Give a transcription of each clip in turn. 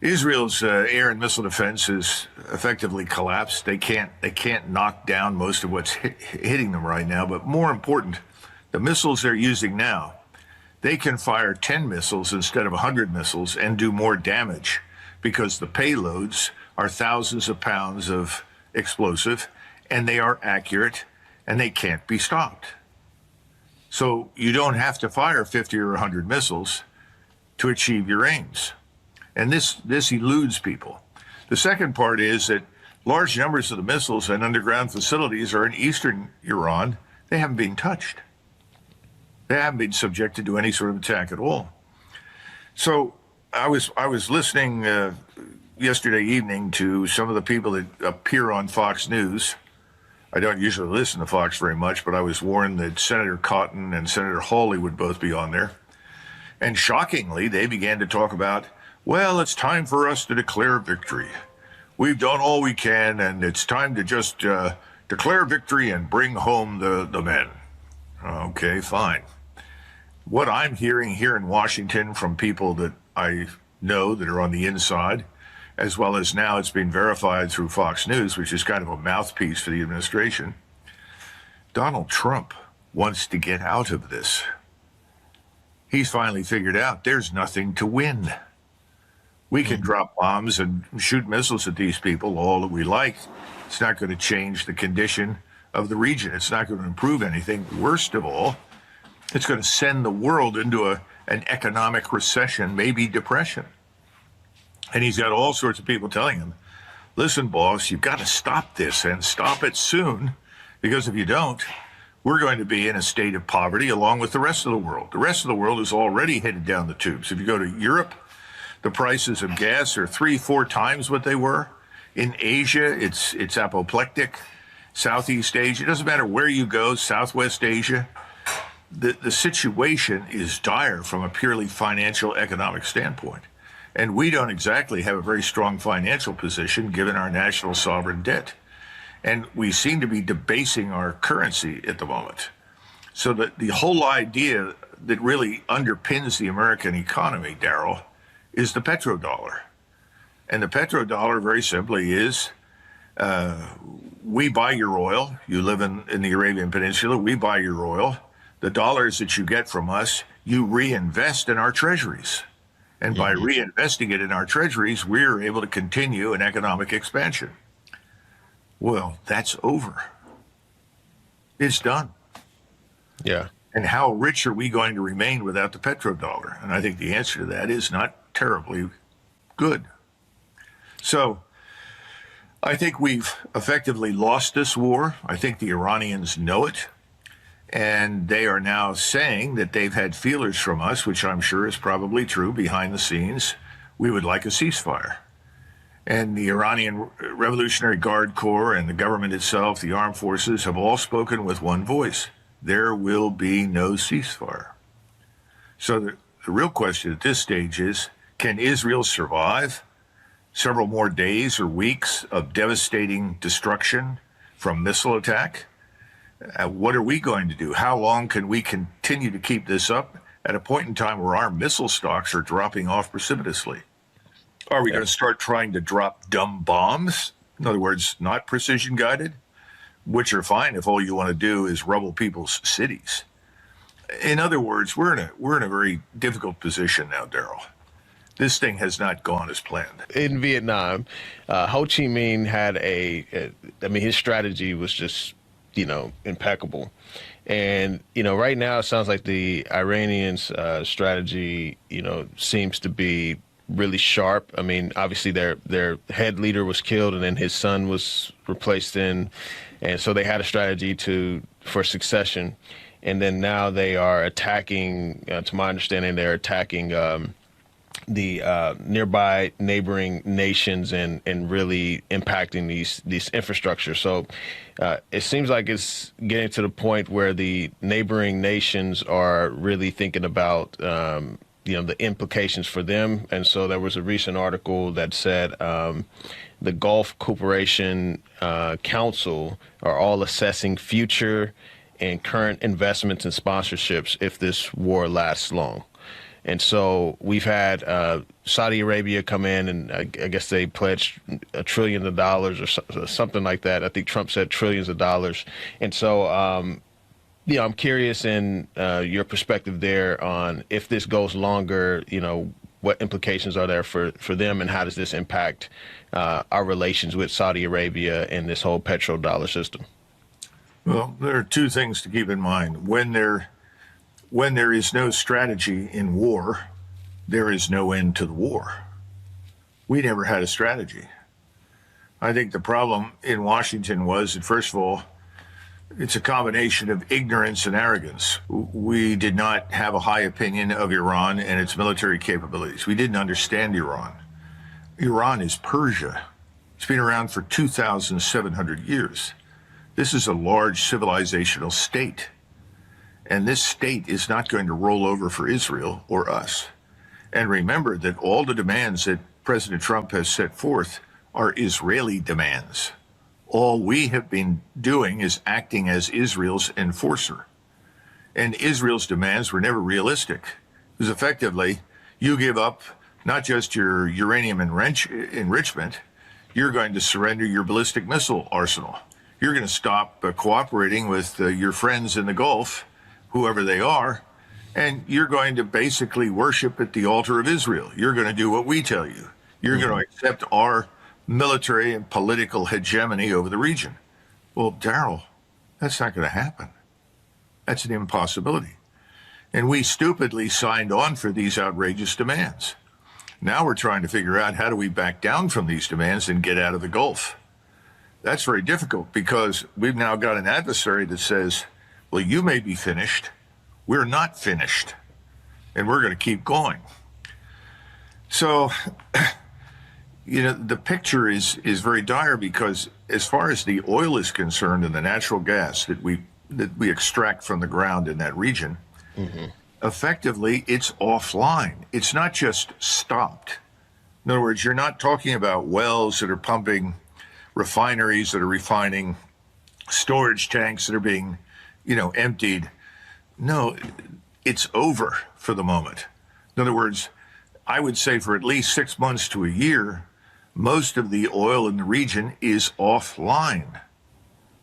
Israel's air and missile defense has effectively collapsed. They can't knock down most of what's hitting them right now. But more important, the missiles they're using now, they can fire 10 missiles instead of 100 missiles and do more damage because the payloads are thousands of pounds of explosive, and they are accurate, and they can't be stopped. So you don't have to fire 50 or 100 missiles to achieve your aims. And this eludes people. The second part is that large numbers of the missiles and underground facilities are in eastern Iran. They haven't been touched. They haven't been subjected to any sort of attack at all. So I was listening yesterday evening to some of the people that appear on Fox News. I don't usually listen to Fox very much, but I was warned that Senator Cotton and Senator Hawley would both be on there. And shockingly, they began to talk about, well, it's time for us to declare victory. We've done all we can, and it's time to just declare victory and bring home the men. Okay, fine. What I'm hearing here in Washington from people that I know that are on the inside, as well as now it's been verified through Fox News, which is kind of a mouthpiece for the administration, Donald Trump wants to get out of this. He's finally figured out there's nothing to win. We can drop bombs and shoot missiles at these people all that we like. It's not going to change the condition of the region. It's not going to improve anything. Worst of all, it's going to send the world into an economic recession, maybe depression. And he's got all sorts of people telling him, listen, boss, you've got to stop this and stop it soon, because if you don't, we're going to be in a state of poverty along with the rest of the world. The rest of the world is already headed down the tubes. If you go to Europe, the prices of gas are 3-4 times what they were. In Asia, it's apoplectic. Southeast Asia, it doesn't matter where you go, Southwest Asia, the situation is dire from a purely financial economic standpoint. And we don't exactly have a very strong financial position given our national sovereign debt. And we seem to be debasing our currency at the moment. So that the whole idea that really underpins the American economy, Darrell, is the petrodollar. And the petrodollar, very simply, is we buy your oil. You live in the Arabian Peninsula. We buy your oil. The dollars that you get from us, you reinvest in our treasuries. And by reinvesting it in our treasuries, we're able to continue an economic expansion. Well, that's over. It's done. Yeah. And how rich are we going to remain without the petrodollar? And I think the answer to that is not terribly good. So I think we've effectively lost this war. I think the Iranians know it. And they are now saying that they've had feelers from us, which I'm sure is probably true behind the scenes. We would like a ceasefire. And the Iranian Revolutionary Guard Corps and the government itself, the armed forces, have all spoken with one voice. There will be no ceasefire. So the real question at this stage is, can Israel survive several more days or weeks of devastating destruction from missile attack? What are we going to do? How long can we continue to keep this up at a point in time where our missile stocks are dropping off precipitously? Are we going to start trying to drop dumb bombs? In other words, not precision guided, which are fine if all you want to do is rubble people's cities. In other words, we're in a very difficult position now, Darrell. This thing has not gone as planned. In Vietnam, Ho Chi Minh had his strategy was just, impeccable. And, right now it sounds like the Iranians' strategy, seems to be really sharp. I mean, obviously their head leader was killed and then his son was replaced in. And so they had a strategy for succession. And then now they are attacking, to my understanding, they're attacking the nearby neighboring nations and really impacting these infrastructure. So it seems like it's getting to the point where the neighboring nations are really thinking about the implications for them. And so there was a recent article that said the Gulf Cooperation Council are all assessing future and current investments and sponsorships if this war lasts long. And so we've had Saudi Arabia come in, and I guess they pledged $1 trillion or something like that. I think Trump said trillions of dollars. And so, I'm curious in your perspective there on if this goes longer, what implications are there for them, and how does this impact our relations with Saudi Arabia and this whole petrodollar system? Well, there are two things to keep in mind. When there is no strategy in war, there is no end to the war. We never had a strategy. I think the problem in Washington was that, first of all, it's a combination of ignorance and arrogance. We did not have a high opinion of Iran and its military capabilities. We didn't understand Iran. Iran is Persia. It's been around for 2,700 years. This is a large civilizational state. And this state is not going to roll over for Israel or us. And remember that all the demands that President Trump has set forth are Israeli demands. All we have been doing is acting as Israel's enforcer. And Israel's demands were never realistic. Because effectively, you give up not just your uranium enrichment, you're going to surrender your ballistic missile arsenal. You're going to stop cooperating with your friends in the Gulf, whoever they are, and you're going to basically worship at the altar of Israel. You're going to do what we tell you. You're going to accept our military and political hegemony over the region. Well, Darrell, that's not going to happen. That's an impossibility. And we stupidly signed on for these outrageous demands. Now we're trying to figure out how do we back down from these demands and get out of the Gulf. That's very difficult because we've now got an adversary that says, well, you may be finished. We're not finished. And we're going to keep going. So, the picture is very dire because as far as the oil is concerned and the natural gas that we extract from the ground in that region, effectively it's offline. It's not just stopped. In other words, you're not talking about wells that are pumping, refineries that are refining, storage tanks that are being, emptied. No, it's over for the moment. In other words, I would say for at least 6 months to a year, most of the oil in the region is offline.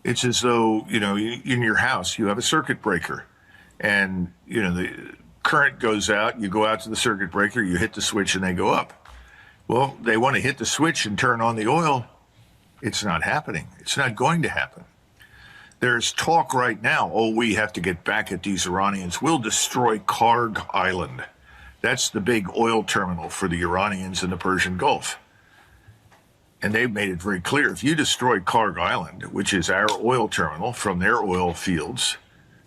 It's as though, in your house, you have a circuit breaker and, the current goes out, you go out to the circuit breaker, you hit the switch and they go up. Well, they want to hit the switch and turn on the oil. It's not happening. It's not going to happen. There's talk right now, we have to get back at these Iranians. We'll destroy Karg Island. That's the big oil terminal for the Iranians in the Persian Gulf. And they've made it very clear, if you destroy Karg Island, which is our oil terminal from their oil fields,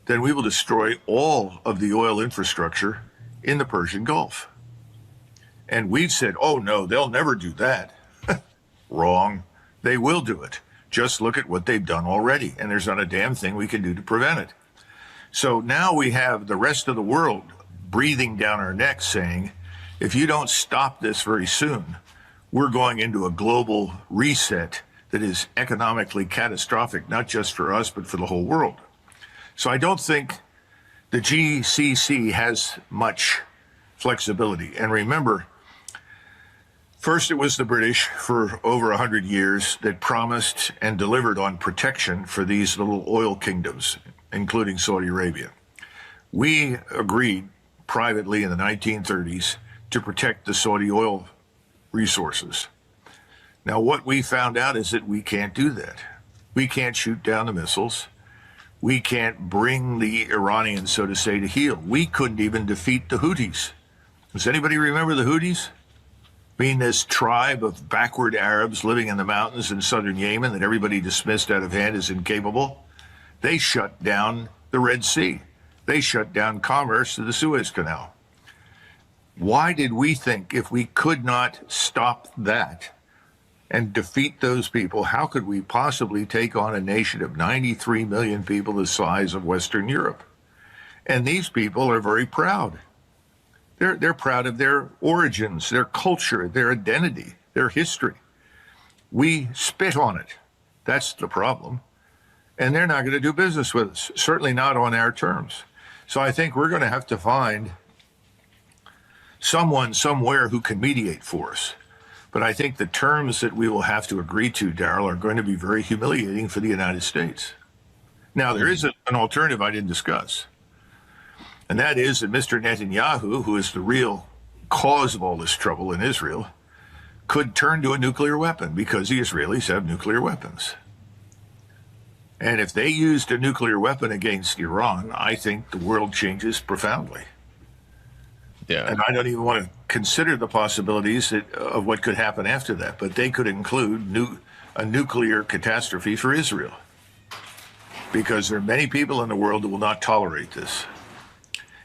then we will destroy all of the oil infrastructure in the Persian Gulf. And we've said, oh no, they'll never do that. Wrong. They will do it. Just look at what they've done already, and there's not a damn thing we can do to prevent it. So now we have the rest of the world breathing down our necks saying, if you don't stop this very soon, we're going into a global reset that is economically catastrophic, not just for us, but for the whole world. So I don't think the GCC has much flexibility. And remember, first, it was the British for over 100 years that promised and delivered on protection for these little oil kingdoms, including Saudi Arabia. We agreed privately in the 1930s to protect the Saudi oil resources. Now, what we found out is that we can't do that. We can't shoot down the missiles. We can't bring the Iranians, so to say, to heel. We couldn't even defeat the Houthis. Does anybody remember the Houthis? Being this tribe of backward Arabs living in the mountains in southern Yemen that everybody dismissed out of hand as incapable. They shut down the Red Sea. They shut down commerce to the Suez Canal. Why did we think if we could not stop that and defeat those people, how could we possibly take on a nation of 93 million people the size of Western Europe? And these people are very proud. They're proud of their origins, their culture, their identity, their history. We spit on it. That's the problem. And they're not going to do business with us, certainly not on our terms. So I think we're going to have to find someone somewhere who can mediate for us. But I think the terms that we will have to agree to, Darrell, are going to be very humiliating for the United States. Now, there is an alternative I didn't discuss, and that is that Mr. Netanyahu, who is the real cause of all this trouble in Israel, could turn to a nuclear weapon because the Israelis have nuclear weapons. And if they used a nuclear weapon against Iran, I think the world changes profoundly. Yeah. And I don't even want to consider the possibilities of what could happen after that, but they could include a nuclear catastrophe for Israel, because there are many people in the world who will not tolerate this.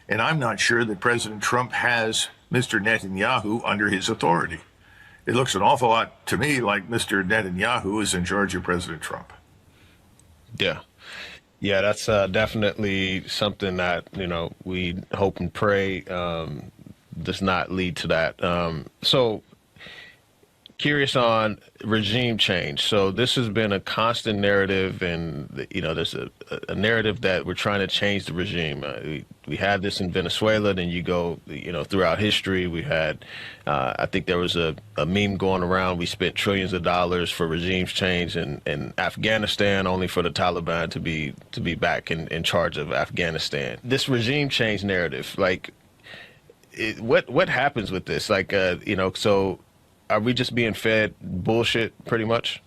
And I'm not sure that President Trump has Mr. Netanyahu under his authority. It looks an awful lot to me like Mr. Netanyahu is in charge of President Trump. Yeah. Yeah, that's definitely something that, we hope and pray does not lead to that. So curious on regime change. So this has been a constant narrative, and there's a narrative that we're trying to change the regime. We had this in Venezuela, then you go, throughout history. We had, I think there was a meme going around. We spent trillions of dollars for regimes change in Afghanistan, only for the Taliban to be back in charge of Afghanistan. This regime change narrative, what happens with this? So. Are we just being fed bullshit pretty much?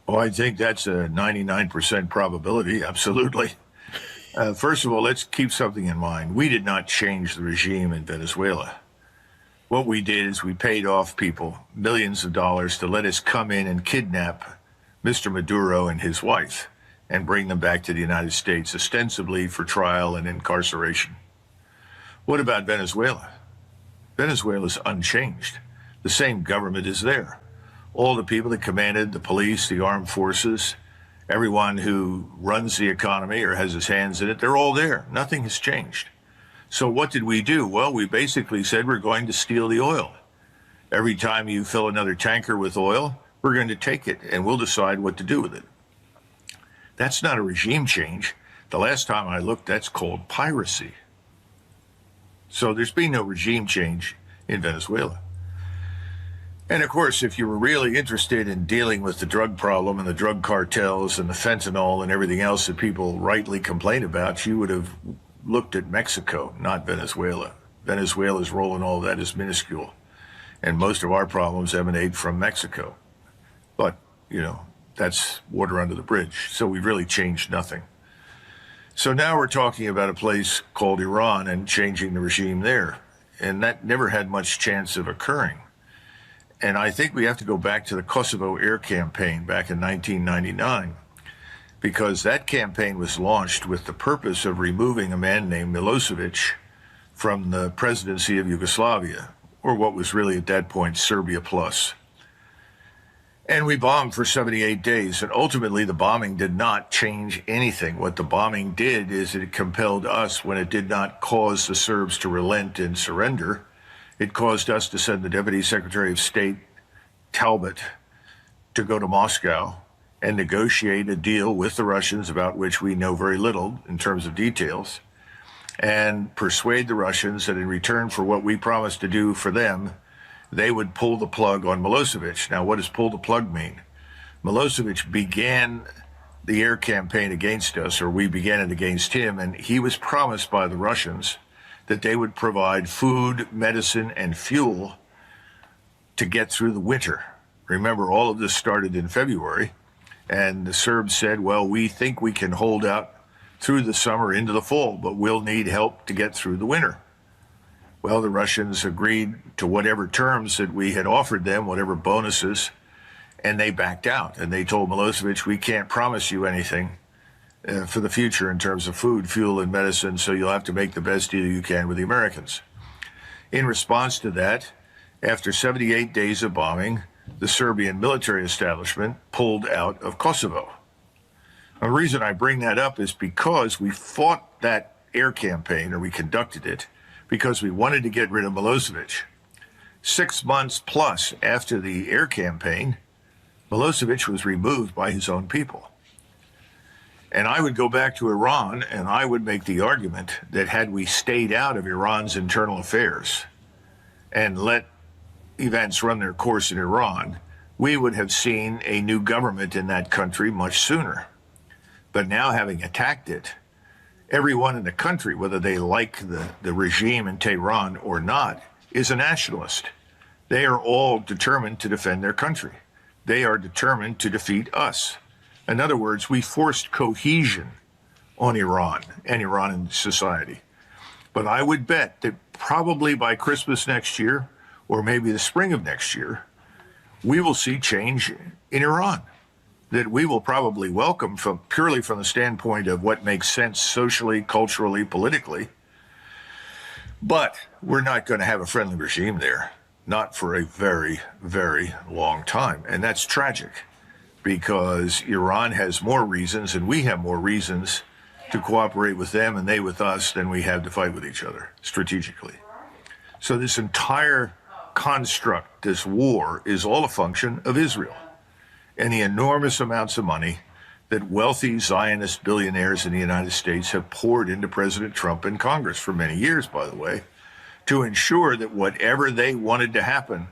Well, I think that's a 99% probability. Absolutely. First of all, let's keep something in mind. We did not change the regime in Venezuela. What we did is we paid off people millions of dollars to let us come in and kidnap Mr. Maduro and his wife and bring them back to the United States, ostensibly for trial and incarceration. What about Venezuela? Venezuela is unchanged. The same government is there. All the people that commanded the police, the armed forces, everyone who runs the economy or has his hands in it, they're all there. Nothing has changed. So what did we do? Well, we basically said we're going to steal the oil. Every time you fill another tanker with oil, we're going to take it and we'll decide what to do with it. That's not a regime change. The last time I looked, that's called piracy. So there's been no regime change in Venezuela. And of course, if you were really interested in dealing with the drug problem and the drug cartels and the fentanyl and everything else that people rightly complain about, you would have looked at Mexico, not Venezuela. Venezuela's role in all that is minuscule. And most of our problems emanate from Mexico. But, that's water under the bridge. So we've really changed nothing. So now we're talking about a place called Iran and changing the regime there. And that never had much chance of occurring. And I think we have to go back to the Kosovo air campaign back in 1999, because that campaign was launched with the purpose of removing a man named Milosevic from the presidency of Yugoslavia, or what was really at that point Serbia Plus. And we bombed for 78 days, and ultimately the bombing did not change anything. What the bombing did is it compelled us, when it did not cause the Serbs to relent and surrender, it caused us to send the Deputy Secretary of State, Talbot, to go to Moscow and negotiate a deal with the Russians about which we know very little in terms of details, and persuade the Russians that in return for what we promised to do for them, they would pull the plug on Milosevic. Now, what does pull the plug mean? Milosevic began the air campaign against us, or we began it against him, and he was promised by the Russians that they would provide food, medicine, and fuel to get through the winter. Remember, all of this started in February, and the Serbs said, well, we think we can hold out through the summer into the fall, but we'll need help to get through the winter. Well, the Russians agreed to whatever terms that we had offered them, whatever bonuses, and they backed out. And they told Milosevic, we can't promise you anything for the future in terms of food, fuel, and medicine, so you'll have to make the best deal you can with the Americans. In response to that, after 78 days of bombing, the Serbian military establishment pulled out of Kosovo. The reason I bring that up is because we fought that air campaign, or we conducted it, because we wanted to get rid of Milosevic. 6 months plus after the air campaign, Milosevic was removed by his own people. And I would go back to Iran and I would make the argument that had we stayed out of Iran's internal affairs, and let events run their course in Iran, we would have seen a new government in that country much sooner. But now, having attacked it, everyone in the country, whether they like the regime in Tehran or not, is a nationalist. They are all determined to defend their country. They are determined to defeat us. In other words, we forced cohesion on Iran and Iranian society. But I would bet that probably by Christmas next year, or maybe the spring of next year, we will see change in Iran that we will probably welcome purely from the standpoint of what makes sense socially, culturally, politically. But we're not going to have a friendly regime there, not for a very, very long time. And that's tragic because Iran has more reasons and we have more reasons to cooperate with them and they with us than we have to fight with each other strategically. So this entire construct, this war, is all a function of Israel and the enormous amounts of money that wealthy Zionist billionaires in the United States have poured into President Trump and Congress for many years, by the way, to ensure that whatever they wanted to happen